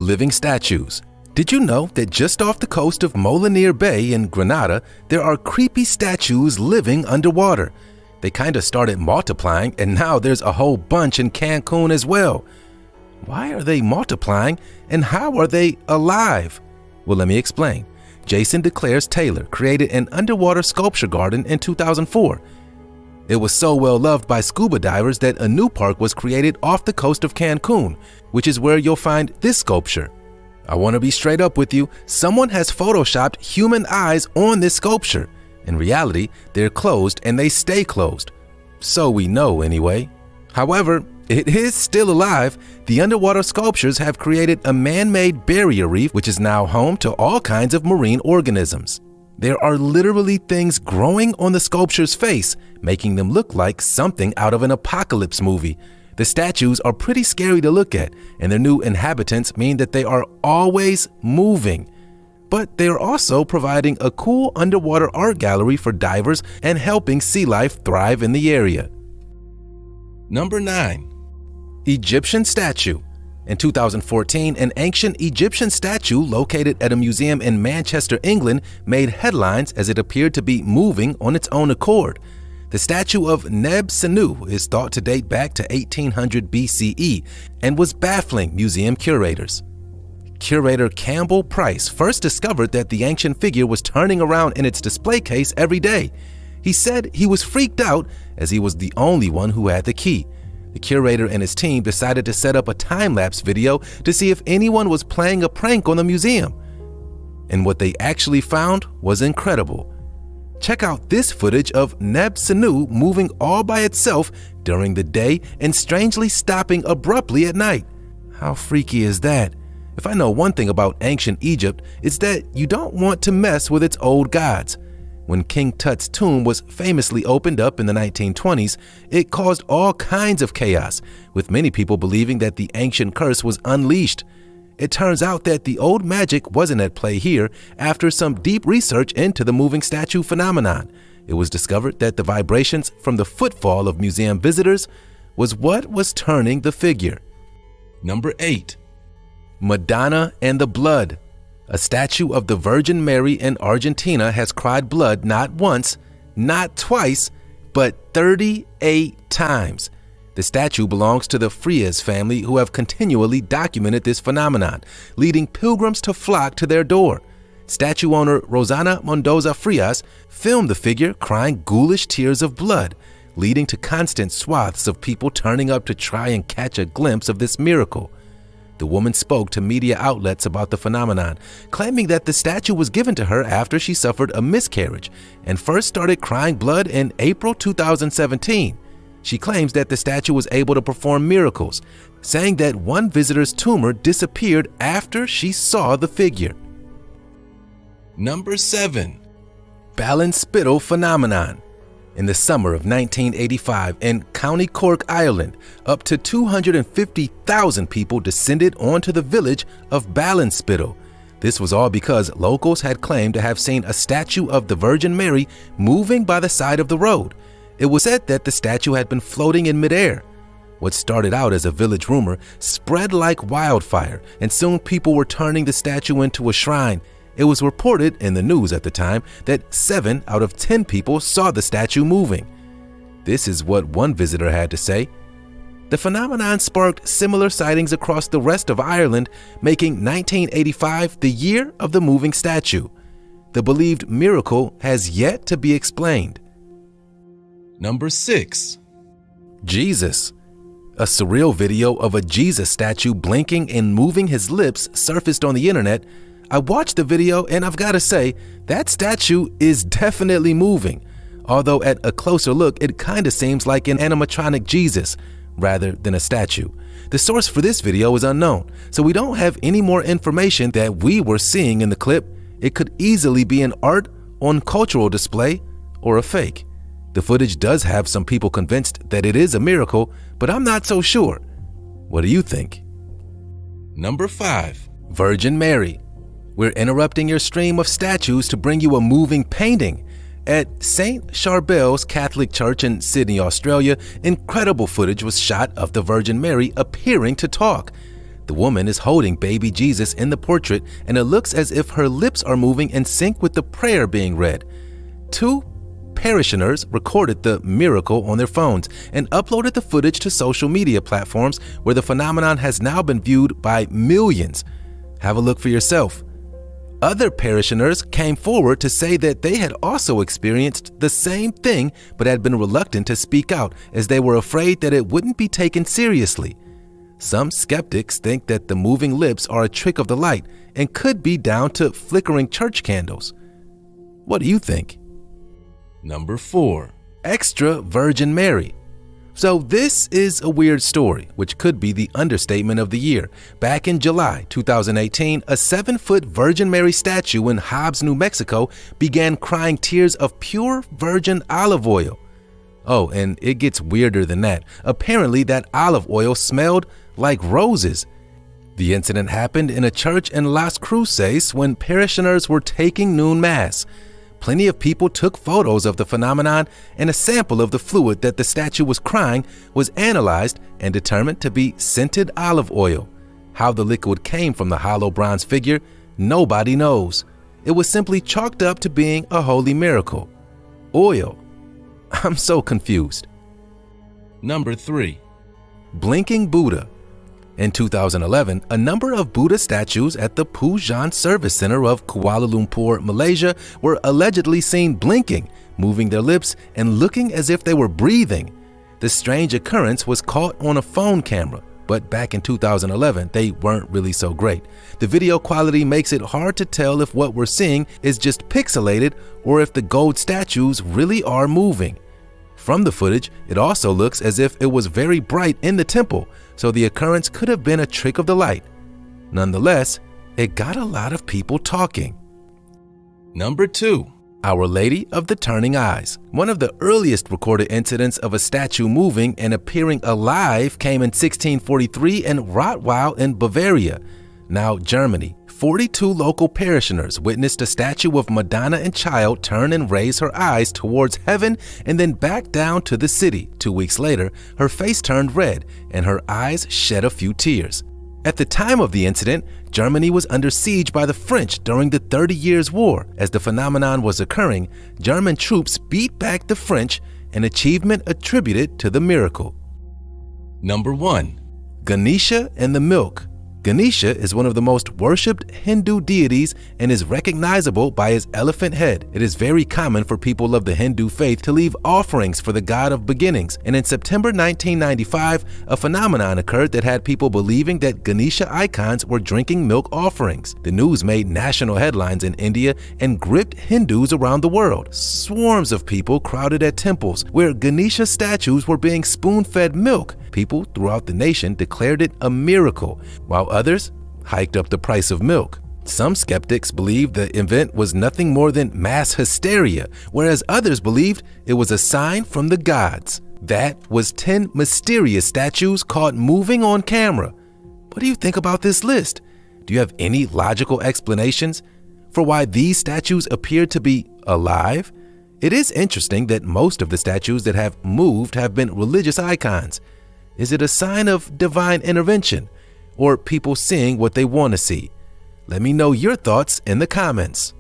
living statues. Did you know that just off the coast of Molinere Bay in Grenada, there are creepy statues living underwater? They kinda started multiplying, and now there's a whole bunch in Cancun as well. Why are they multiplying, and how are they alive? Well, let me explain. Jason DeClares Taylor created an underwater sculpture garden in 2004. It was so well loved by scuba divers that a new park was created off the coast of Cancun, which is where you'll find this sculpture. I want to be straight up with you. Someone has photoshopped human eyes on this sculpture. In reality, they're closed and they stay closed. So we know anyway. However, it is still alive. The underwater sculptures have created a man-made barrier reef, which is now home to all kinds of marine organisms. There are literally things growing on the sculpture's face, making them look like something out of an apocalypse movie. The statues are pretty scary to look at, and their new inhabitants mean that they are always moving. But they are also providing a cool underwater art gallery for divers and helping sea life thrive in the area. Number 9. Egyptian statue. In 2014, an ancient Egyptian statue located at a museum in Manchester, England, made headlines as it appeared to be moving on its own accord. The statue of Neb-Senu is thought to date back to 1800 BCE and was baffling museum curators. Curator Campbell Price first discovered that the ancient figure was turning around in its display case every day. He said he was freaked out as he was the only one who had the key. The curator and his team decided to set up a time-lapse video to see if anyone was playing a prank on the museum. And what they actually found was incredible. Check out this footage of Neb-Senu moving all by itself during the day and strangely stopping abruptly at night. How freaky is that? If I know one thing about ancient Egypt, it's that you don't want to mess with its old gods. When King Tut's tomb was famously opened up in the 1920s, it caused all kinds of chaos, with many people believing that the ancient curse was unleashed. It turns out that the old magic wasn't at play here. After some deep research into the moving statue phenomenon, it was discovered that the vibrations from the footfall of museum visitors was what was turning the figure. Number 8. Madonna and the Blood. A statue of the Virgin Mary in Argentina has cried blood not once, not twice, but 38 times. The statue belongs to the Frias family, who have continually documented this phenomenon, leading pilgrims to flock to their door. Statue owner Rosana Mendoza Frias filmed the figure crying ghoulish tears of blood, leading to constant swaths of people turning up to try and catch a glimpse of this miracle. The woman spoke to media outlets about the phenomenon, claiming that the statue was given to her after she suffered a miscarriage and first started crying blood in April 2017. She claims that the statue was able to perform miracles, saying that one visitor's tumor disappeared after she saw the figure. Number 7. Ballinspittle phenomenon. In the summer of 1985 in County Cork, Ireland, up to 250,000 people descended onto the village of Ballinspittle. This was all because locals had claimed to have seen a statue of the Virgin Mary moving by the side of the road. It was said that the statue had been floating in midair. What started out as a village rumor spread like wildfire, and soon people were turning the statue into a shrine. It was reported in the news at the time that 7 out of 10 people saw the statue moving. This is what one visitor had to say. The phenomenon sparked similar sightings across the rest of Ireland, making 1985 the year of the moving statue. The believed miracle has yet to be explained. Number 6. Jesus. A surreal video of a Jesus statue blinking and moving his lips surfaced on the internet. I watched the video and I've got to say, that statue is definitely moving. Although at a closer look, it kinda seems like an animatronic Jesus rather than a statue. The source for this video is unknown, so we don't have any more information that we were seeing in the clip. It could easily be an art on cultural display or a fake. The footage does have some people convinced that it is a miracle, but I'm not so sure. What do you think? Number 5. Virgin Mary. We're interrupting your stream of statues to bring you a moving painting. At St. Charbel's Catholic Church in Sydney, Australia, incredible footage was shot of the Virgin Mary appearing to talk. The woman is holding baby Jesus in the portrait, and it looks as if her lips are moving in sync with the prayer being read. 2 parishioners recorded the miracle on their phones and uploaded the footage to social media platforms where the phenomenon has now been viewed by millions. Have a look for yourself. Other parishioners came forward to say that they had also experienced the same thing but had been reluctant to speak out as they were afraid that it wouldn't be taken seriously. Some skeptics think that the moving lips are a trick of the light and could be down to flickering church candles. What do you think? Number 4. Extra Virgin Mary. So this is a weird story, which could be the understatement of the year. Back in July 2018, a 7-foot Virgin Mary statue in Hobbs, New Mexico began crying tears of pure virgin olive oil. Oh, and it gets weirder than that. Apparently that olive oil smelled like roses. The incident happened in a church in Las Cruces when parishioners were taking noon mass. Plenty of people took photos of the phenomenon, and a sample of the fluid that the statue was crying was analyzed and determined to be scented olive oil. How the liquid came from the hollow bronze figure, nobody knows. It was simply chalked up to being a holy miracle. Oil. I'm so confused. Number 3. Blinking Buddha. In 2011, a number of Buddha statues at the Pujan Service Center of Kuala Lumpur, Malaysia, were allegedly seen blinking, moving their lips, and looking as if they were breathing. The strange occurrence was caught on a phone camera, but back in 2011, they weren't really so great. The video quality makes it hard to tell if what we're seeing is just pixelated or if the gold statues really are moving. From the footage, it also looks as if it was very bright in the temple, so the occurrence could have been a trick of the light. Nonetheless, it got a lot of people talking. Number 2. Our Lady of the Turning Eyes. One of the earliest recorded incidents of a statue moving and appearing alive came in 1643 in Rottweil in Bavaria, now Germany. 42 local parishioners witnessed a statue of Madonna and Child turn and raise her eyes towards heaven and then back down to the city. 2 weeks later, her face turned red and her eyes shed a few tears. At the time of the incident, Germany was under siege by the French during the 30 Years' War. As the phenomenon was occurring, German troops beat back the French, an achievement attributed to the miracle. Number 1. Ganesha and the milk. Ganesha is one of the most worshipped Hindu deities and is recognizable by his elephant head. It is very common for people of the Hindu faith to leave offerings for the god of beginnings, and in September 1995, a phenomenon occurred that had people believing that Ganesha icons were drinking milk offerings. The news made national headlines in India and gripped Hindus around the world. Swarms of people crowded at temples where Ganesha statues were being spoon-fed milk. People throughout the nation declared it a miracle, while others hiked up the price of milk. Some skeptics believed the event was nothing more than mass hysteria, whereas others believed it was a sign from the gods. That was 10 mysterious statues caught moving on camera. What do you think about this list? Do you have any logical explanations for why these statues appear to be alive? It is interesting that most of the statues that have moved have been religious icons. Is it a sign of divine intervention or people seeing what they want to see? Let me know your thoughts in the comments.